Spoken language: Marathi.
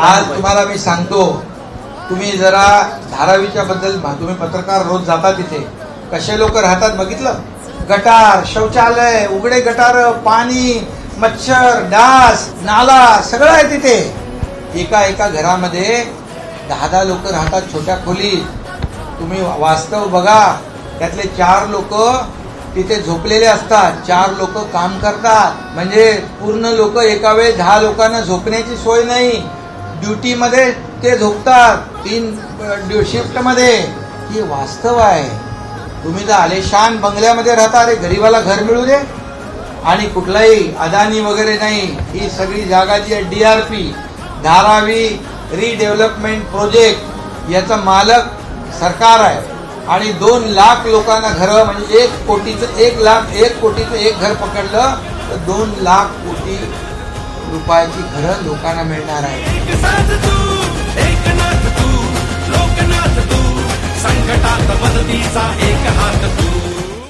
आज तुम्हाला मी सांगतो, तुम्ही जरा धारावीच्या बद्दल तुम्ही पत्रकार रोज जाता तिथे कसे लोक राहतात बघितलं. गटार, शौचालय, उघडे गटार, पाणी, मच्छर, डास, नाला सगळं आहे तिथे. एका एका घरामध्ये 10-10 लोक राहतात छोट्या खोलीत. तुम्ही वास्तव बघा, त्यातले 4 लोक तिथे झोपलेले असतात, 4 लोक काम करतात. म्हणजे पूर्ण लोक एका वेळी 10 लोकांना झोपण्याची सोय नाही. ड्युटी मध्ये ते झोपतात, 3 शिफ्ट मध्ये. ही वास्तव आहे. तुम्ही तर आलेशान बंगल्यामध्ये राहता. अरे गरीबाला घर मिळू दे. आणि कुठलाही अदानी वगैरे नाही. ही सगळी जागा जी आहे DRP, धारावी रिडेव्हलपमेंट प्रोजेक्ट, याचा मालक सरकार आहे. आणि 2 लाख लोकांना घरं, म्हणजे 1 कोटीचं 1 कोटीचं एक घर पकडलं तर 2 लाख कोटी रुपयाची घरं लोकांना मिळणार आहे. एकनाथ तू, लोकनाथ तू, संकटात मदतीचा